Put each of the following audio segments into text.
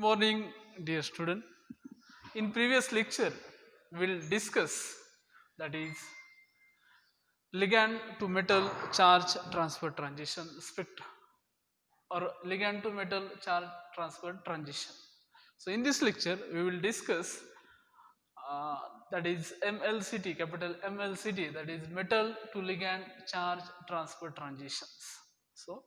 morning, dear student. In previous lecture, we will discuss, that is, ligand to metal charge transfer transition spectra, or ligand to metal charge transfer transition. So in this lecture, we will discuss uh, that is MLCT, capital MLCT, that is metal to ligand charge transfer transitions. So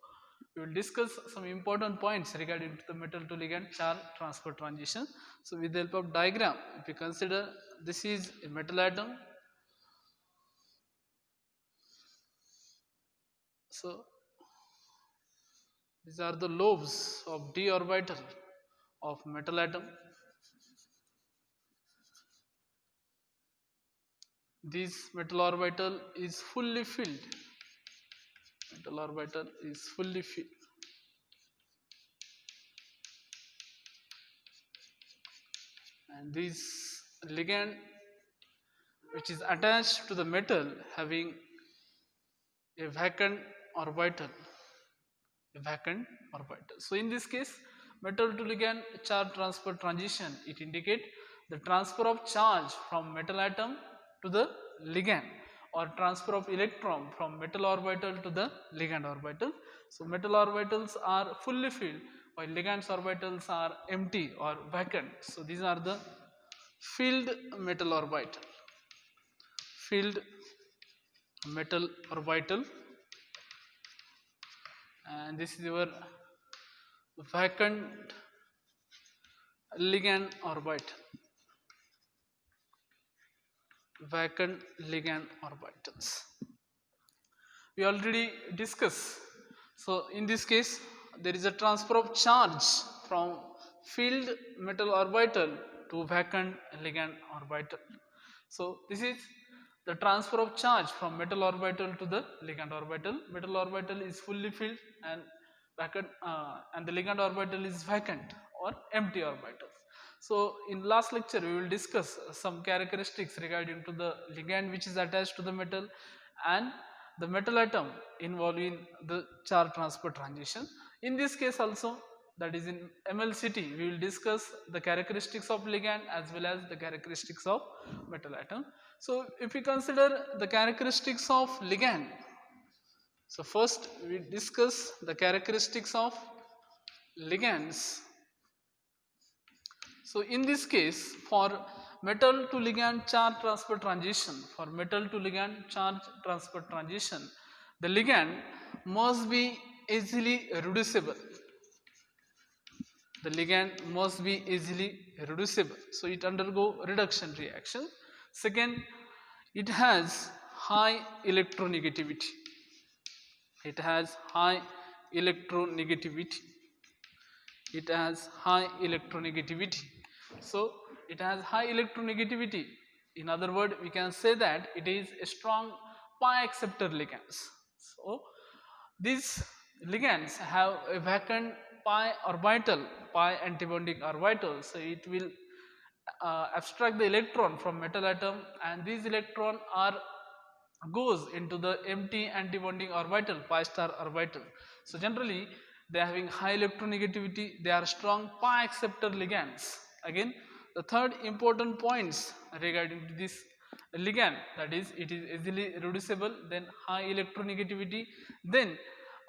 we will discuss some important points regarding to the metal to ligand charge transfer transition. So with the help of diagram, if you consider, this is a metal atom. So these are the lobes of d orbital of metal atom. This metal orbital is fully filled. Metal orbital is fully filled. And this ligand which is attached to the metal having a vacant orbital. So in this case, metal to ligand charge transfer transition, it indicate the transfer of charge from metal atom to the ligand, or transfer of electron from metal orbital to the ligand orbital. So metal orbitals are fully filled while ligand orbitals are empty or vacant. So these are the filled metal orbital. Filled metal orbital, and this is your vacant ligand orbital. Vacant ligand orbitals. We already discussed. So in this case, there is a transfer of charge from filled metal orbital to vacant ligand orbital. So this is the transfer of charge from metal orbital to the ligand orbital. Metal orbital is fully filled and vacant, and the ligand orbital is vacant or empty orbital. So in last lecture, we will discuss some characteristics regarding to the ligand which is attached to the metal and the metal atom involved in the charge transfer transition. In this case also, that is in MLCT, we will discuss the characteristics of ligand as well as the characteristics of metal atom. So if we consider the characteristics of ligand, so first we discuss the characteristics of ligands. So in this case, for metal to ligand charge transfer transition, the ligand must be easily reducible. So it undergo reduction reaction. Second, it has high electronegativity. It has high electronegativity. So it has high electronegativity. In other words, we can say that it is a strong pi acceptor ligands. So these ligands have a vacant pi orbital, pi antibonding orbital. So it will abstract the electron from metal atom, and these electron are goes into the empty antibonding orbital, pi star orbital. So generally they are having high electronegativity, they are strong pi acceptor ligands. Again, the third important points regarding to this ligand, that is, it is easily reducible, then high electronegativity. Then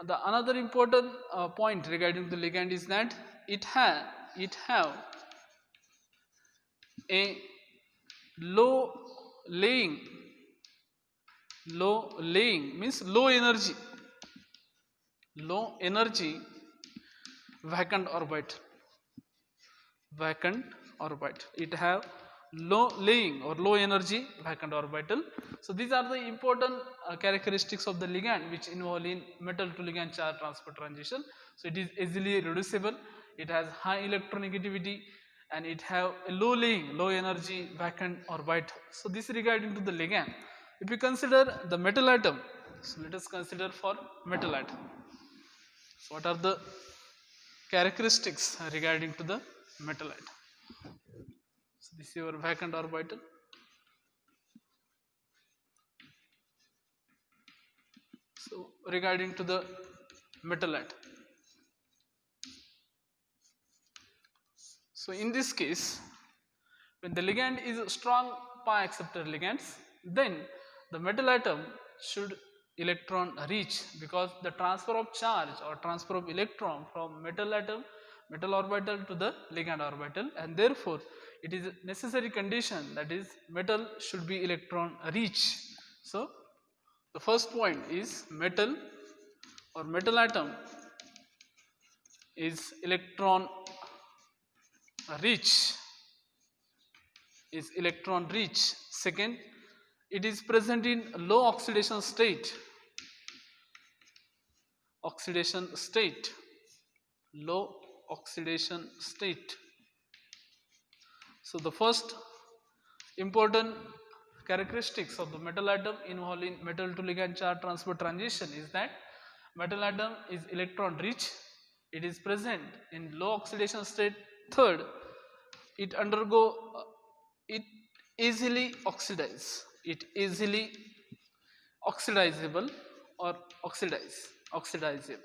the another important point regarding the ligand is that it have a low laying means low energy vacant orbit. It have low laying or low energy vacant orbital. So these are the important characteristics of the ligand which involve in metal to ligand charge transfer transition. So it is easily reducible, it has high electronegativity, and it have a low energy vacant orbital. So this regarding to the ligand. If we consider the metal atom, so let us consider for metal atom. So what are the characteristics regarding to the metal atom? So this is your vacant orbital. So regarding to the metal atom, So in this case, when the ligand is a strong pi acceptor ligands, then the metal atom should electron rich, because the transfer of charge or transfer of electron from metal atom, metal orbital to the ligand orbital, and therefore it is a necessary condition, that is metal should be electron rich. So the first point is metal or metal atom is electron rich, is electron rich. Second, it is present in low oxidation state, oxidation state, low oxidation state. So the first important characteristics of the metal atom involved in metal to ligand charge transfer transition is that metal atom is electron rich, it is present in low oxidation state. Third, it undergo it easily oxidize, it easily oxidizable or oxidizable,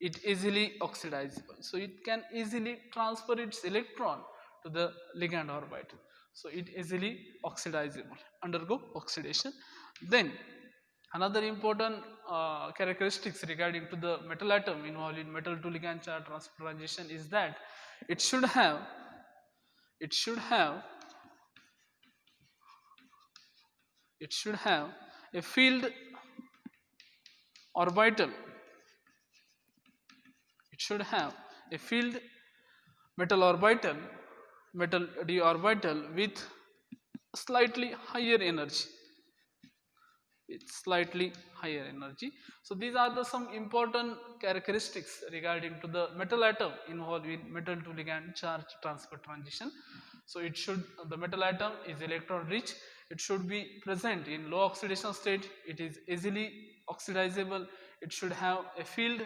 it easily oxidizable, so it can easily transfer its electron to the ligand orbital, so it easily oxidizable, undergo oxidation. Then another important characteristics regarding to the metal atom involved in metal to ligand charge transfer transition is that it should have it should have it should have a field orbital, it should have a field metal orbital, metal d orbital with slightly higher energy, with slightly higher energy. So these are the some important characteristics regarding to the metal atom involved in metal to ligand charge transfer transition. So it should, the metal atom is electron rich, it should be present in low oxidation state, it is easily oxidizable, it should have a field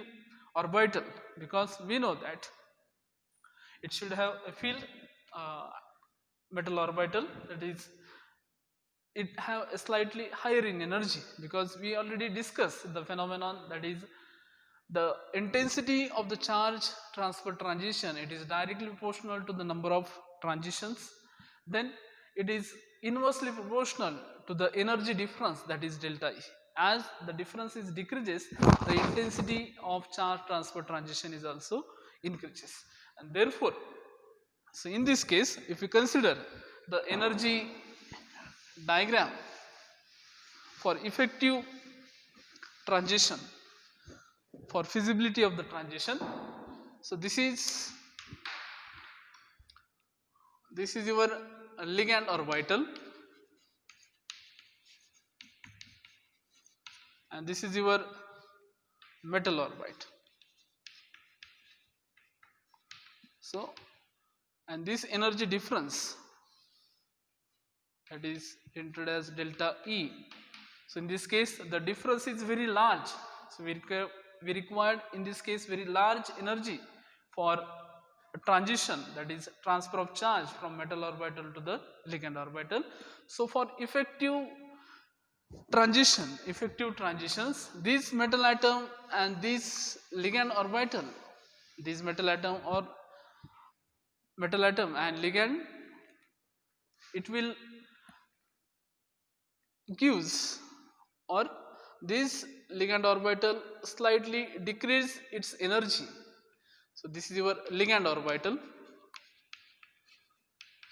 orbital, because we know that it should have a field metal orbital, that is it have a slightly higher in energy, because we already discussed the phenomenon, that is the intensity of the charge transfer transition, it is directly proportional to the number of transitions, then it is inversely proportional to the energy difference, that is delta E. As the difference is decreases, the intensity of charge transfer transition is also increases, and therefore, so in this case, if you consider the energy diagram for effective transition, for feasibility of the transition, so this is your ligand orbital, and this is your metal orbit. So, and this energy difference, that is entered as delta E. So in this case the difference is very large, so we required in this case very large energy for a transition, that is transfer of charge from metal orbital to the ligand orbital. So for effective transitions, this metal atom and this ligand orbital, this metal atom and ligand, it will gives, or this ligand orbital slightly decrease its energy. So this is your ligand orbital.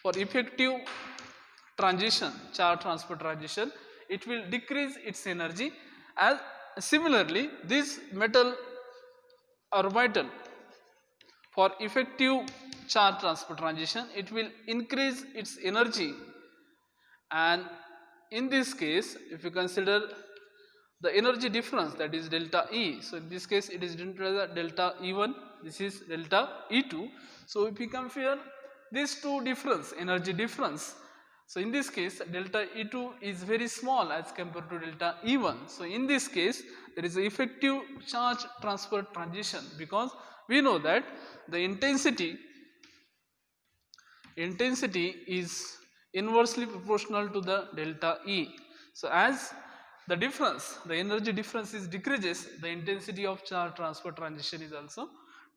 For effective transition, charge transfer transition, it will decrease its energy. As similarly, this metal orbital, for effective charge transfer transition, it will increase its energy, and in this case, if you consider the energy difference, that is delta E, so in this case it is delta E1, this is delta E2. So if you compare these two difference, energy difference, so in this case delta E2 is very small as compared to delta E1. So in this case there is an effective charge transfer transition, because we know that the intensity is inversely proportional to the delta E. So as the difference, the energy difference is decreases, the intensity of charge transfer transition is also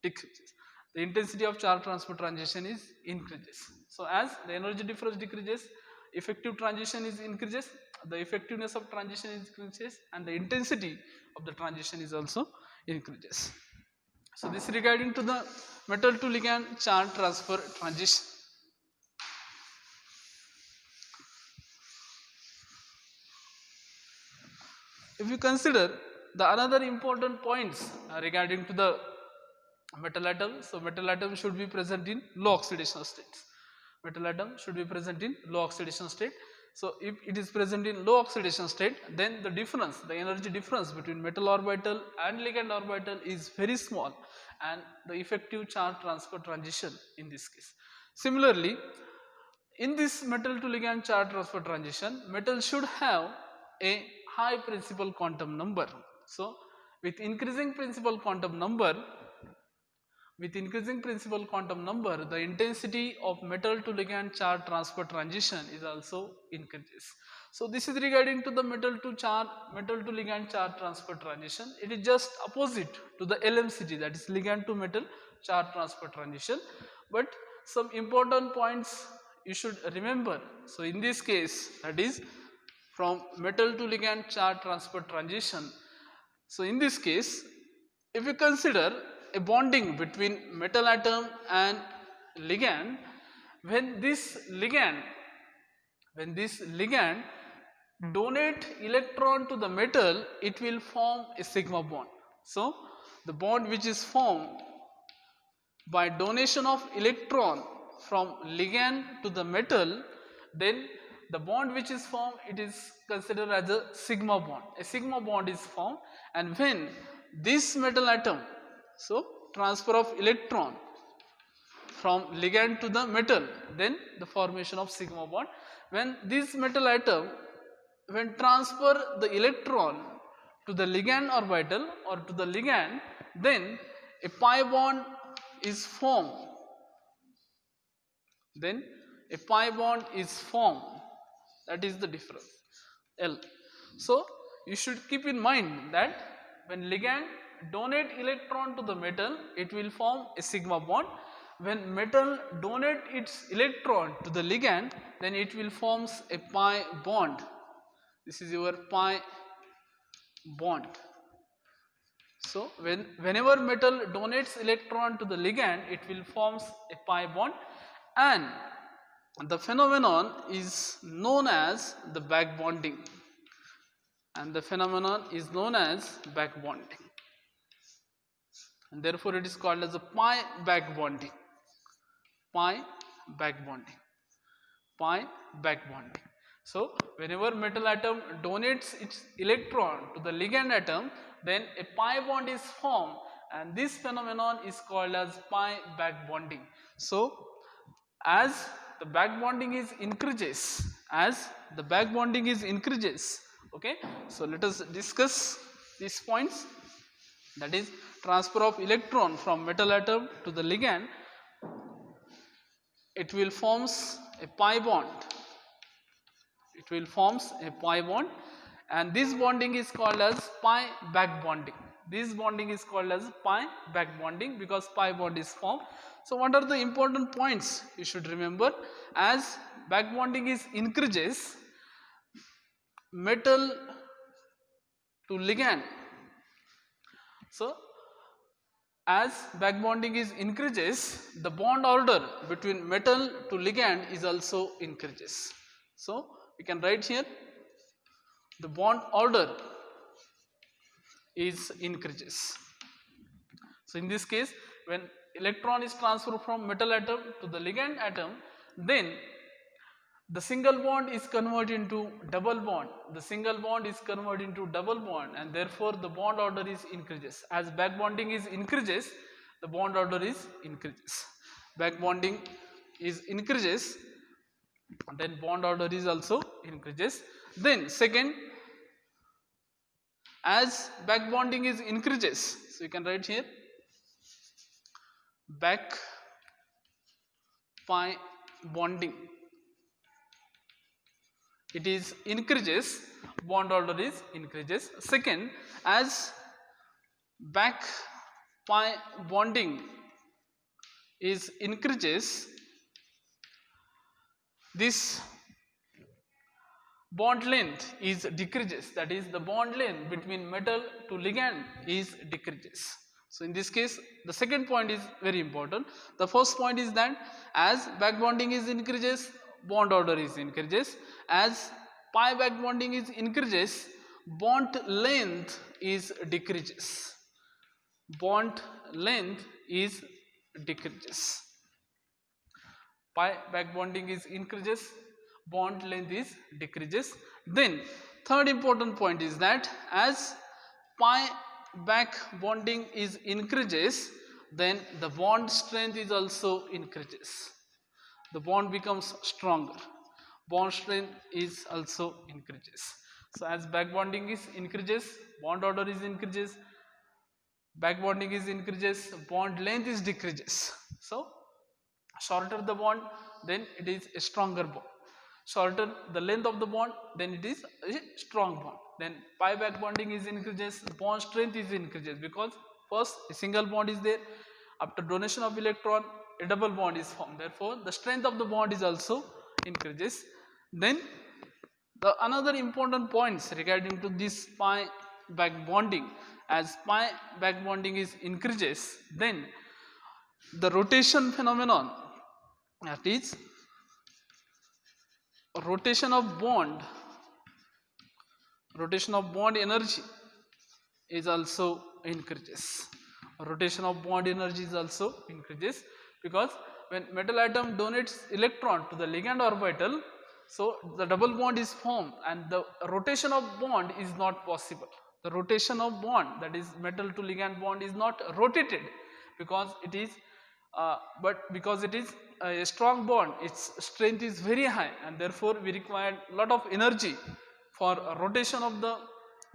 decreases. the intensity of charge transfer transition is increases. So as the energy difference decreases, effective transition is increases, the effectiveness of transition increases, and the intensity of the transition is also increases. So this is regarding to the metal to ligand charge transfer transition. If you consider the another important points regarding to the metal atom, so metal atom should be present in low oxidation states. Metal atom should be present in low oxidation state. So if it is present in low oxidation state, then the difference, the energy difference between metal orbital and ligand orbital is very small, and the effective charge transfer transition in this case. Similarly, in this metal to ligand charge transfer transition, metal should have a high principal quantum number. So with increasing principal quantum number, the intensity of metal to ligand charge transfer transition is also increases. So this is regarding to the metal to ligand charge transfer transition. It is just opposite to the LMCT, that is ligand to metal charge transfer transition. But some important points you should remember. So in this case, that is from metal to ligand charge transfer transition. So in this case, if you consider a bonding between metal atom and ligand, when this ligand donate electron to the metal, it will form a sigma bond. So the bond which is formed by donation of electron from ligand to the metal, then the bond which is formed, it is considered as a sigma bond. A sigma bond is formed, and when this metal atom, so transfer of electron from ligand to the metal, then the formation of sigma bond. When this metal atom, when transfer the electron to the ligand orbital or to the ligand, then a pi bond is formed. Then a pi bond is formed. That is the difference, L. So you should keep in mind that when ligand donate electron to the metal, it will form a sigma bond. When metal donate its electron to the ligand, then it will forms a pi bond. This is your pi bond. So whenever metal donates electron to the ligand, it will forms a pi bond, and the phenomenon is known as the back bonding. And therefore it is called as a pi back bonding. So whenever metal atom donates its electron to the ligand atom, then a pi bond is formed, and this phenomenon is called as pi back bonding. So as the back bonding is increases, okay, so let us discuss these points. That is transfer of electron from metal atom to the ligand, it will forms a pi bond. And this bonding is called as pi back bonding. Because pi bond is formed. So what are the important points you should remember? As back bonding is increases, metal to ligand. So as back bonding is increases, the bond order between metal to ligand is also increases. So we can write here the bond order is increases. So in this case, when electron is transferred from metal atom to the ligand atom, then the single bond is converted into double bond. And therefore the bond order is increases. As back bonding is increases, the bond order is increases. Back bonding is increases, then bond order is also increases. Then second, as back bonding is increases, so you can write here back pi bonding, it is increases, bond order is increases. Second, as back pi bonding is increases, this bond length is decreases, that is the bond length between metal to ligand is decreases. So in this case the second point is very important. The first point is that as back bonding is increases, bond order is increases. As pi back bonding is increases, bond length is decreases. Bond length is decreases. Pi back bonding is increases, bond length is decreases. Then third important point is that as pi back bonding is increases, then the bond strength is also increases. The bond becomes stronger. Bond strength is also increases. So as back bonding is increases, bond order is increases, back bonding is increases, bond length is decreases. So shorter the bond, then it is a stronger bond. Shorter the length of the bond, then it is a strong bond. Then pi back bonding is increases, bond strength is increases, because first a single bond is there, after donation of electron a double bond is formed, therefore the strength of the bond is also increases. Then the another important points regarding to this pi back bonding, as pi back bonding is increases, then the rotation phenomenon, that is rotation of bond energy is also increases. Rotation of bond energy is also increases, because when metal atom donates electron to the ligand orbital, so the double bond is formed and the rotation of bond is not possible. The rotation of bond, that is metal to ligand bond, is not rotated because it is because it is a strong bond, its strength is very high, and therefore we require lot of energy for rotation of the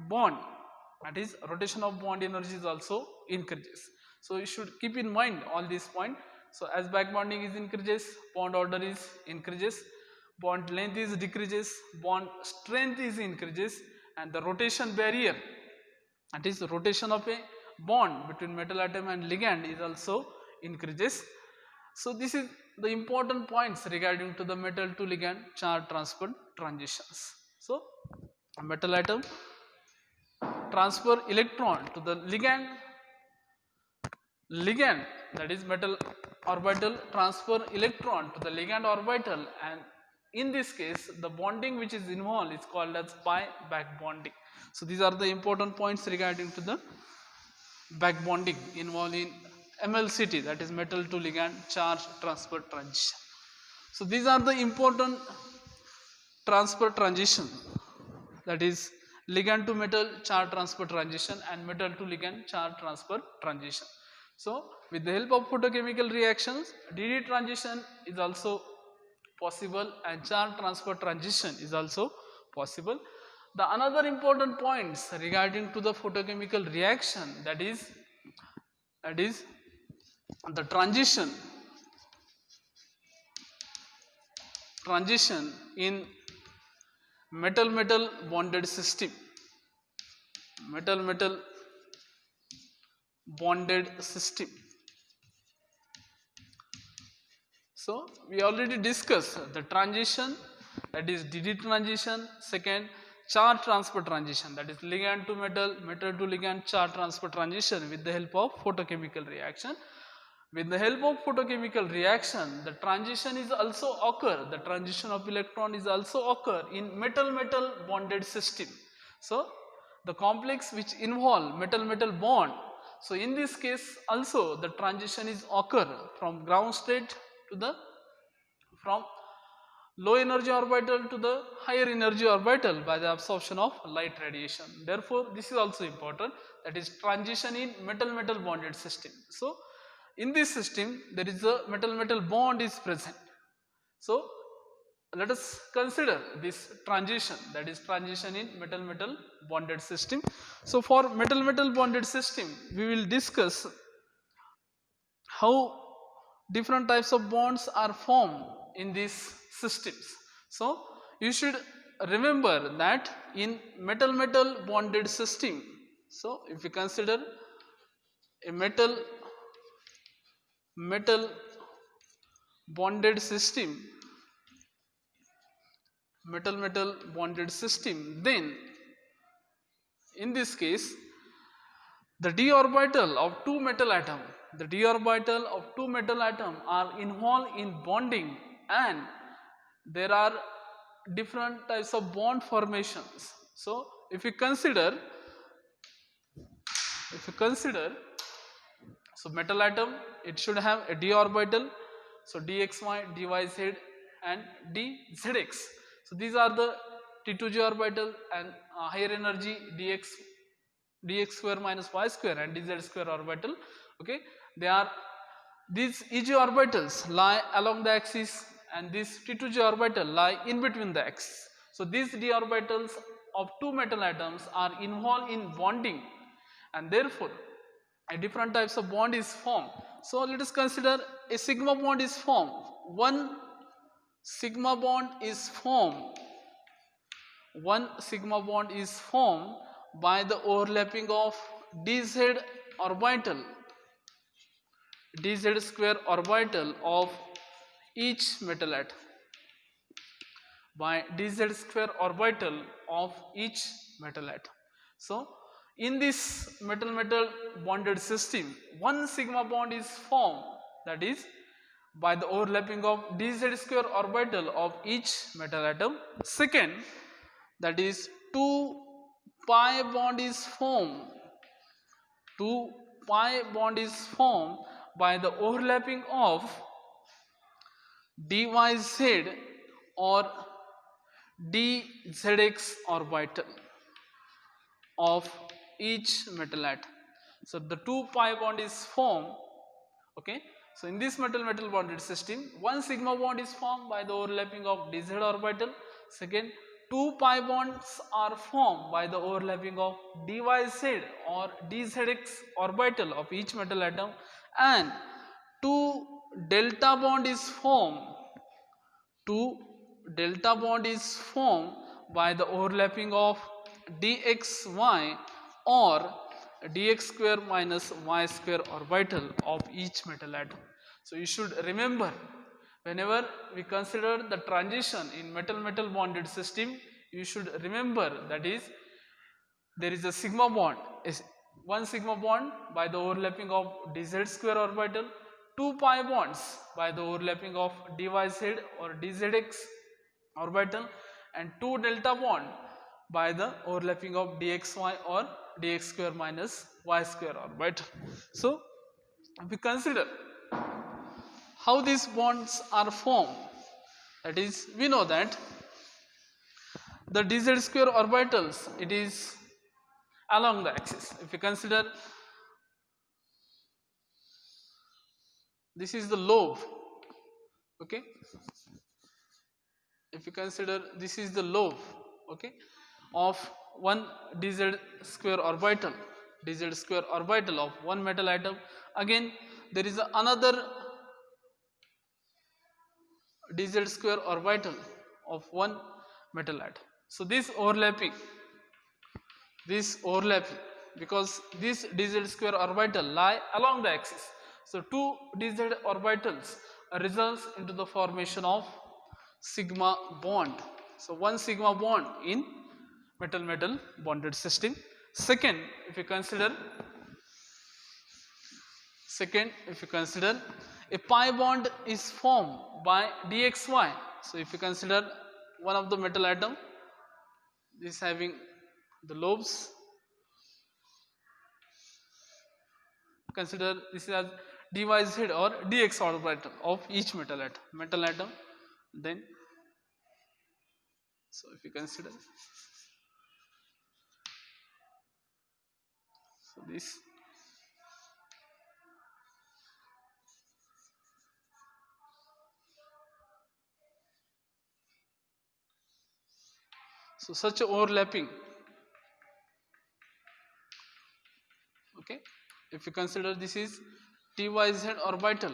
bond, that is rotation of bond energy is also increases. So you should keep in mind all these points. So as back bonding is increases, bond order is increases, bond length is decreases, bond strength is increases, and the rotation barrier, that is the rotation of a bond between metal atom and ligand, is also increases. So this is the important points regarding to the metal to ligand charge transfer transitions. So metal atom transfer electron to the ligand, that is metal orbital transfer electron to the ligand orbital, and in this case the bonding which is involved is called as pi back bonding. So these are the important points regarding to the back bonding involved in MLCT, that is metal to ligand charge transfer transition. So these are the important transfer transition, that is ligand to metal charge transfer transition and metal to ligand charge transfer transition. So with the help of photochemical reactions, DD transition is also possible and charge transfer transition is also possible. The another important points regarding to the photochemical reaction, that is the transition in metal bonded system, metal bonded system. So we already discussed the transition, that is DD transition, second charge transfer transition, that is ligand to metal, metal to ligand charge transfer transition with the help of photochemical reaction. With the help of photochemical reaction, the transition is also occur, the transition of electron is also occur in metal bonded system. So the complex which involve metal bond, so in this case also the transition is occur from ground state to the, from low energy orbital to the higher energy orbital by the absorption of light radiation. Therefore this is also important, that is transition in metal bonded system. So in this system there is a metal bond is present. So let us consider this transition, that is transition in metal bonded system. So for metal bonded system we will discuss how different types of bonds are formed in these systems. So you should remember that in metal bonded system, so if you consider a metal bonded system, metal bonded system, then in this case the d orbital of two metal atom, the d orbital of two metal atom are involved in bonding, and there are different types of bond formations. So if you consider, so metal atom, it should have a d orbital, so dxy, dyz and dzx. So these are the t2g orbital, and higher energy dx square minus y square and dz square orbital. Okay, they are, these eg orbitals lie along the axis and this t2g orbital lie in between the axis. So these d orbitals of two metal atoms are involved in bonding, and therefore a different types of bond is formed. So let us consider a sigma bond is formed. One sigma bond is formed, one sigma bond is formed by the overlapping of dz orbital, dz square orbital of each metal atom, by dz square orbital of each metal atom. So in this metal bonded system, one sigma bond is formed, that is by the overlapping of dz square orbital of each metal atom. Second, that is 2 pi bond is formed, 2 pi bond is formed by the overlapping of dyz or dzx orbital of each metal atom. So the 2 pi bond is formed. Okay, so in this metal bonded system, one sigma bond is formed by the overlapping of dz orbital. Second, 2 pi bonds are formed by the overlapping of dyz or dzx orbital of each metal atom, and 2 delta bond is formed, 2 delta bond is formed by the overlapping of dxy or dx square minus y square orbital of each metal atom. So you should remember, whenever we consider the transition in metal bonded system, you should remember that is there is a sigma bond, one sigma bond by the overlapping of dz square orbital, 2 pi bonds by the overlapping of dyz or dzx orbital, and 2 delta bond by the overlapping of dxy or dx square minus y square orbital. So if we consider how these bonds are formed, that is we know that the dz square orbitals, it is along the axis. If you consider, this is the lobe. Okay, if you consider this is the lobe, okay, of one dz square orbital, dz square orbital of one metal atom. Again there is another dz square orbital of one metal atom. So this overlapping, because this dz square orbital lie along the axis, so two dz orbitals results into the formation of sigma bond. So one sigma bond in metal bonded system. Second, if you consider a pi bond is formed by dxy. So if you consider one of the metal atom, this having the lobes, consider this as dyz or dx orbital of each metal atom. Then so if you consider, so this, so such a overlapping. Okay, if you consider this is dyz orbital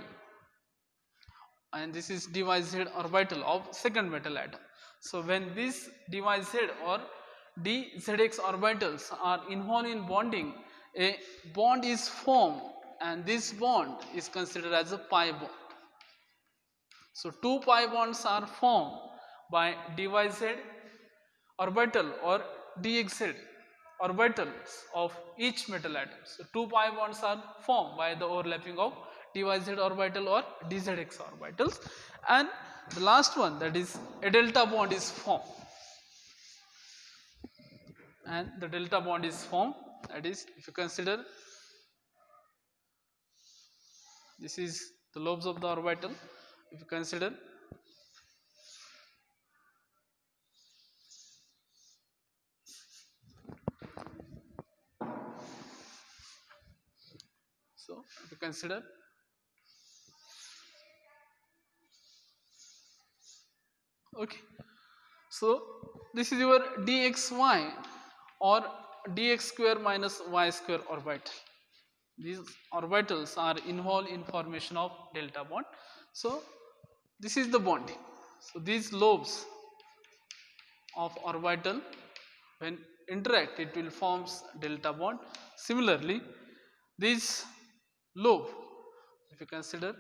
and this is dyz orbital of second metal atom. So when these dyz or dzx orbitals are involved in bonding, a bond is formed, and this bond is considered as a pi bond. So 2 pi bonds are formed by dyz orbital or dxz orbitals of each metal atom. So 2 pi bonds are formed by the overlapping of dyz orbital or dzx orbitals, and the last one, that is a delta bond is formed, and the delta bond is formed, that is, if you consider this is the lobes of the orbital, if you consider so if you consider okay, so this is your dxy or dx square minus y square orbital. These orbitals are involved in formation of delta bond. So this is the bonding. So these lobes of orbital, when interact, it will forms delta bond. Similarly, this lobe, if you consider,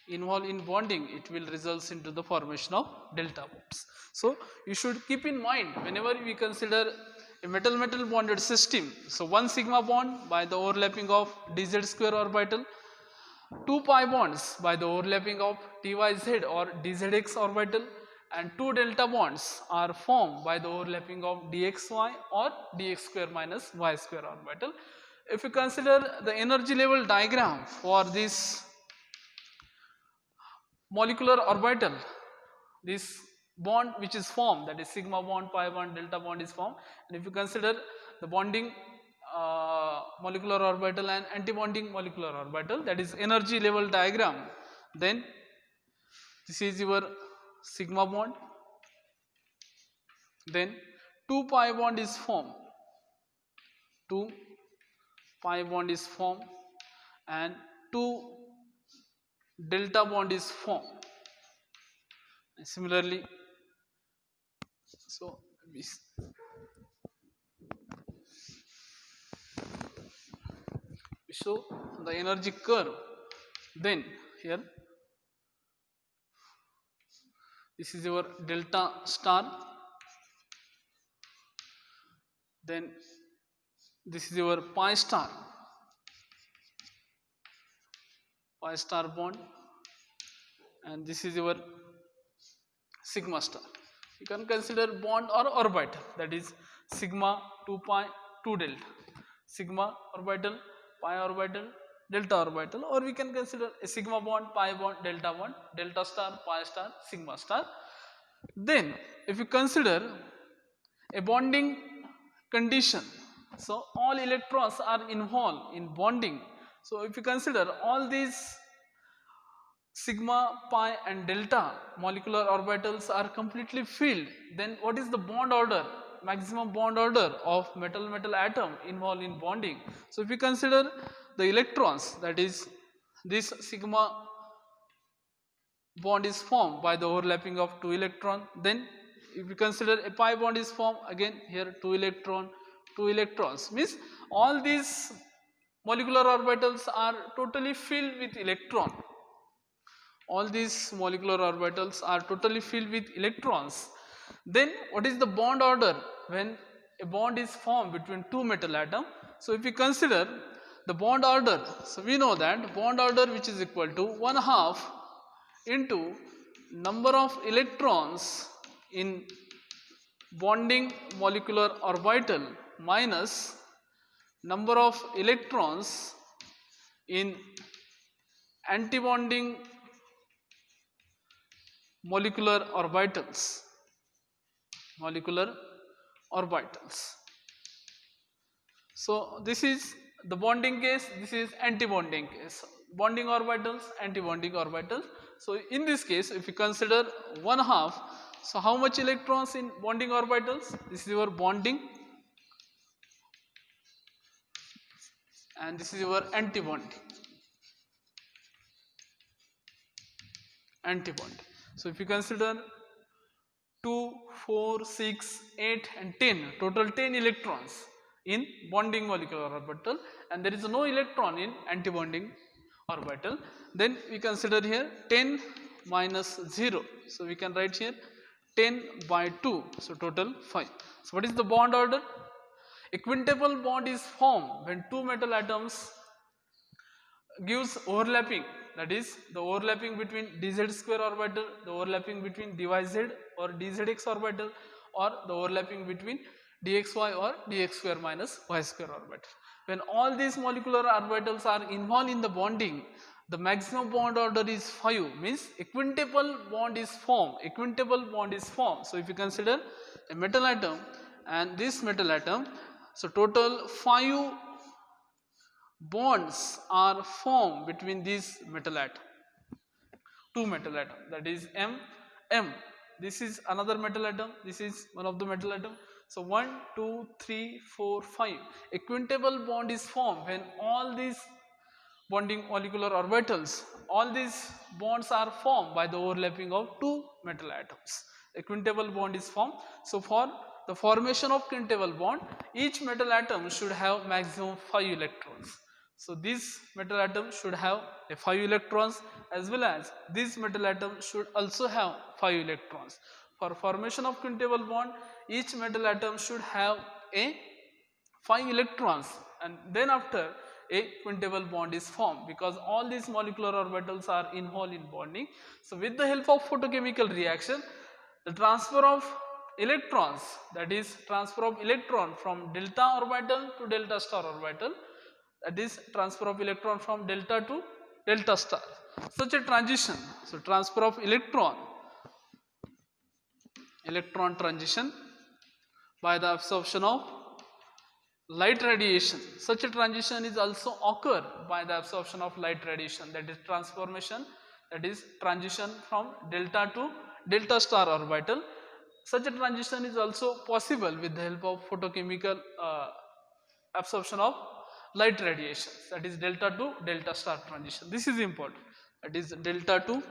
involved in bonding, it will results into the formation of delta bonds. So you should keep in mind whenever we consider a metal bonded system, so 1 sigma bond by the overlapping of dz square orbital, 2 pi bonds by the overlapping of dyz or dzx orbital, and 2 delta bonds are formed by the overlapping of dxy or dx square minus y square orbital. If you consider the energy level diagram for this molecular orbital, this bond which is formed, that is sigma bond, pi bond, delta bond is formed, and if you consider the bonding molecular orbital and anti-bonding molecular orbital, that is energy level diagram, then this is your sigma bond, then 2 pi bond is formed, 2 pi bond is formed, and 2 delta bond is formed. And similarly, so we show the energy curve. Then here this is your delta star, then this is your pi star bond, and this is your sigma star. You can consider bond or orbital, that is sigma 2 pi 2 delta, sigma orbital, pi orbital, delta orbital, or we can consider a sigma bond, pi bond, delta star, pi star, sigma star. Then if you consider a bonding condition, so all electrons are involved in bonding. So if you consider all these sigma, pi and delta molecular orbitals are completely filled, then what is the bond order, maximum bond order of metal atom involved in bonding? So if you consider the electrons, that is this sigma bond is formed by the overlapping of 2 electron, then if you consider a pi bond is formed, again here 2 electrons, means all these molecular orbitals are totally filled with electron. All these molecular orbitals are totally filled with electrons. Then what is the bond order when a bond is formed between two metal atoms? So if we consider the bond order, so we know that bond order, which is equal to 1/2 into number of electrons in bonding molecular orbital minus number of electrons in antibonding molecular orbitals. So this is the bonding case, this is anti-bonding case. Bonding orbitals, anti-bonding orbitals. So in this case, if you consider 1/2, so how much electrons in bonding orbitals? This is your bonding, and this is your anti-bonding. So if you consider 2, 4, 6, 8 and 10, total 10 electrons in bonding molecular orbital, and there is no electron in anti-bonding orbital. Then we consider here 10 minus 0. So we can write here 10 by 2. So total 5. So what is the bond order? A quintuplet bond is formed when two metal atoms gives overlapping, that is the overlapping between dz square orbital, the overlapping between dyz or dzx orbital, or the overlapping between dxy or dx square minus y square orbital. When all these molecular orbitals are involved in the bonding, the maximum bond order is 5, means a quintuple bond is formed, a quintuple bond is formed. So if you consider a metal atom and this metal atom, so total 5 bonds are formed between these metal atom, two metal atom, that is M. This is another metal atom, this is one of the metal atom. So 1, 2, 3, 4, 5. A quintuple bond is formed when all these bonding molecular orbitals, all these bonds are formed by the overlapping of two metal atoms. A quintuple bond is formed. So for the formation of quintuple bond, each metal atom should have maximum 5 electrons. So this metal atom should have a 5 electrons, as well as this metal atom should also have 5 electrons. For formation of quintuple bond, each metal atom should have a 5 electrons, and then after a quintuple bond is formed, because all these molecular orbitals are involved in bonding. So with the help of photochemical reaction, the transfer of electrons, that is transfer of electron from delta orbital to delta star orbital, that is transfer of electron from delta to delta star, such a transition. So transfer of electron transition by the absorption of light radiation, such a transition is also occur by the absorption of light radiation, that is transformation, that is transition from delta to delta star orbital. Such a transition is also possible with the help of photochemical absorption of light radiation, that is delta to delta star transition. This is important, that is delta to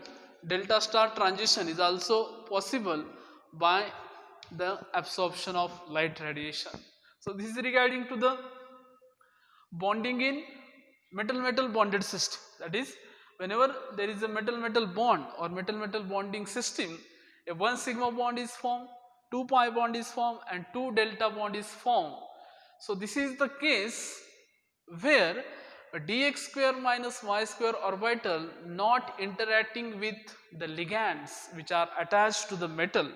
delta star transition is also possible by the absorption of light radiation. So this is regarding to the bonding in metal-metal bonded system, that is whenever there is a metal-metal bond or metal-metal bonding system, a 1 sigma bond is formed, 2 pi bond is formed, and 2 delta bond is formed. So this is the case where a dx square minus y square orbital not interacting with the ligands which are attached to the metal.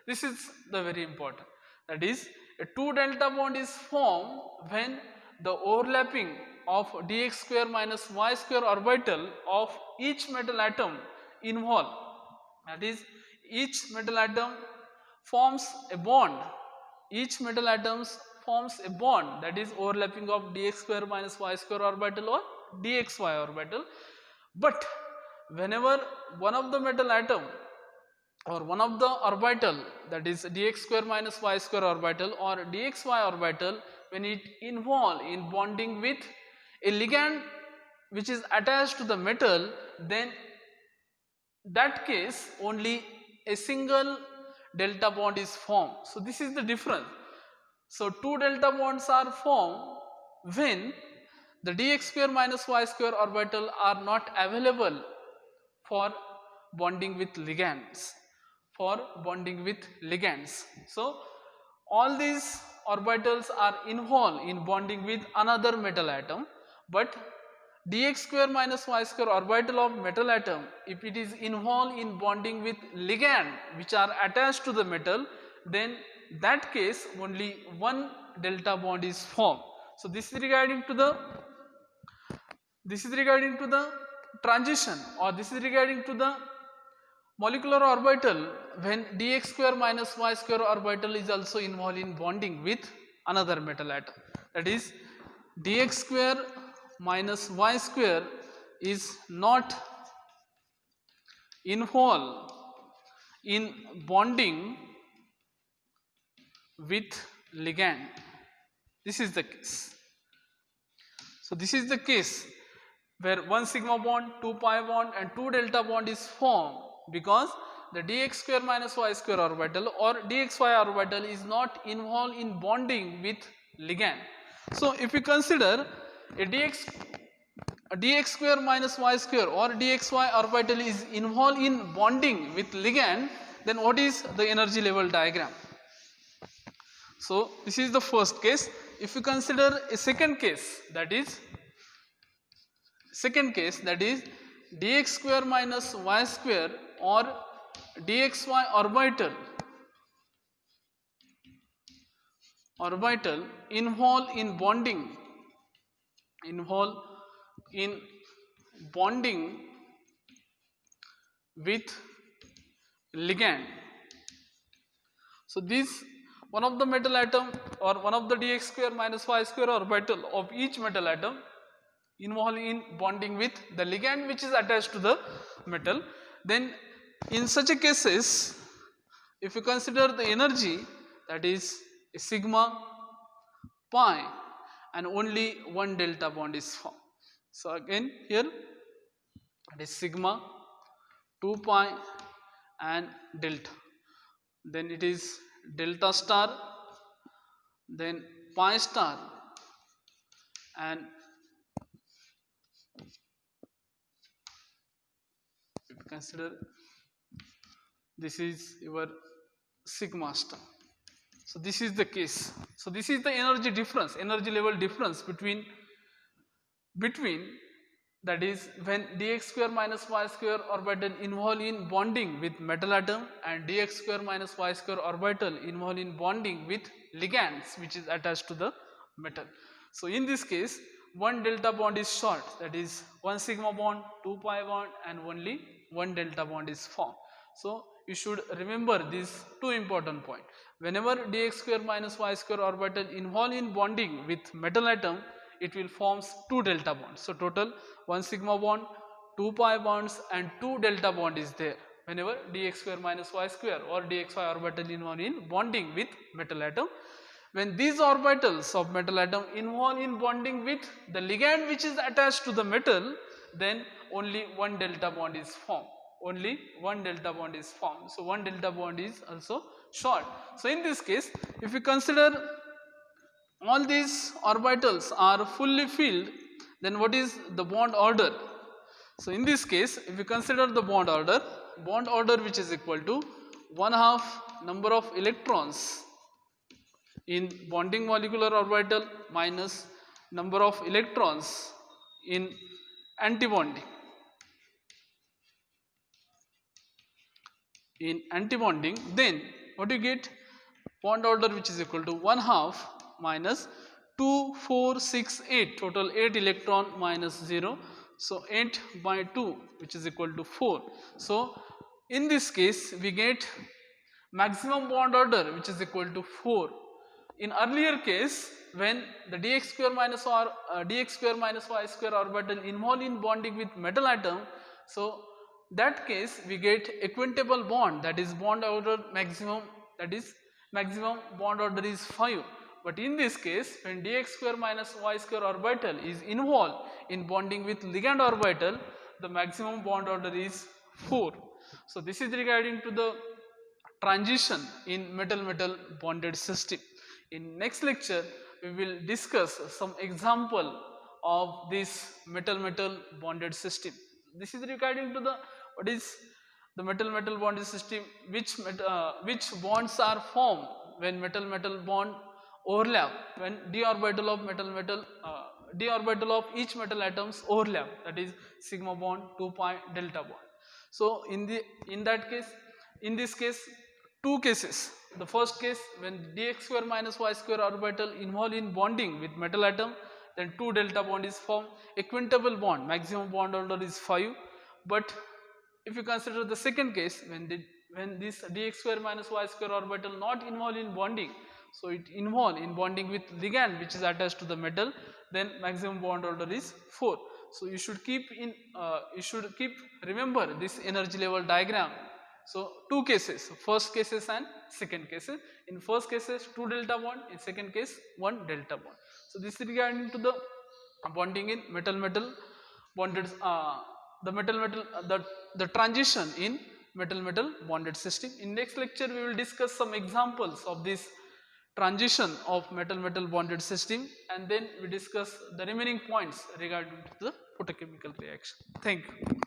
This is the very important, that is a 2 delta bond is formed when the overlapping of dx square minus y square orbital of each metal atom involved, that is each metal atom forms a bond, each metal atoms forms a bond, that is overlapping of dx square minus y square orbital or dxy orbital. But whenever one of the metal atom or one of the orbital, that is dx square minus y square orbital or dxy orbital, when it involve in bonding with a ligand which is attached to the metal, then that case only a single delta bond is formed. So this is the difference. So 2 delta bonds are formed when the dx square minus y square orbital are not available for bonding with ligands, So all these orbitals are involved in bonding with another metal atom, but dx square minus y square orbital of metal atom, if it is involved in bonding with ligand which are attached to the metal, then that case only one delta bond is formed. So this is regarding to the transition, or this is regarding to the molecular orbital when dx square minus y square orbital is also involved in bonding with another metal atom, that is dx square minus y square is not involved in bonding with ligand. This is the case. So this is the case where 1 sigma bond, 2 pi bond and 2 delta bond is formed, because the dx square minus y square orbital or dxy orbital is not involved in bonding with ligand. So if we consider a dx dx square minus y square or dxy orbital is involved in bonding with ligand, then what is the energy level diagram? So this is the first case. If you consider a second case, that is dx square minus y square or dxy orbital involved in bonding with ligand. So this one of the metal atom or one of the dx square minus y square orbital of each metal atom involved in bonding with the ligand which is attached to the metal. Then in such a cases, if you consider the energy, that is sigma pi, and only one delta bond is formed. So again here it is sigma 2 pi and delta, then it is delta star, then pi star, and if you consider this is your sigma star. So this is the case. So this is the energy difference, energy level difference between that is when dx square minus y square orbital involved in bonding with metal atom and dx square minus y square orbital involved in bonding with ligands which is attached to the metal. So in this case, one delta bond is short, that is one sigma bond, 2 pi bond, and only one delta bond is formed. So you should remember these two important points. Whenever dx square minus y square orbital involved in bonding with metal atom, it will forms 2 delta bonds. So total 1 sigma bond, 2 pi bonds, and 2 delta bond is there whenever dx square minus y square or dxy orbital involved in bonding with metal atom. When these orbitals of metal atom involved in bonding with the ligand which is attached to the metal, then only one delta bond is formed. So one delta bond is also short. So in this case, if you consider all these orbitals are fully filled, then what is the bond order? So in this case, if you consider the bond order which is equal to 1/2 number of electrons in bonding molecular orbital minus number of electrons in antibonding. Then what you get? Bond order which is equal to 1/2 minus 2, 4, 6, 8, total 8 electron minus 0. So 8 by 2 which is equal to 4. So in this case we get maximum bond order which is equal to 4. In earlier case, when the dx square minus y square orbital involved in bonding with metal atom, so that case we get equintable bond, that is bond order maximum, that is maximum bond order is 5. But in this case, when dx square minus y square orbital is involved in bonding with ligand orbital, the maximum bond order is 4. So this is regarding to the transition in metal-metal bonded system. In next lecture, we will discuss some example of this metal-metal bonded system. This is regarding to the what is the metal-metal bonded system, which bonds are formed when metal-metal bond overlap, when d orbital of each metal atoms overlap, that is sigma bond, 2 pi, delta bond. So in this case, two cases. The first case, when dx square minus y square orbital involved in bonding with metal atom, then 2 delta bond is formed, equintable bond, maximum bond order is 5. But if you consider the second case, when this dx square minus y square orbital not involved in bonding, so it involved in bonding with ligand which is attached to the metal, then maximum bond order is 4. So you should keep remember this energy level diagram. So two cases, first cases and second cases. In first cases 2 delta bond, in second case 1 delta bond. So this is regarding to the bonding in metal-metal bonded the transition in metal-metal bonded system. In next lecture we will discuss some examples of this transition of metal-metal bonded system, and then we discuss the remaining points regarding to the photochemical reaction. Thank you.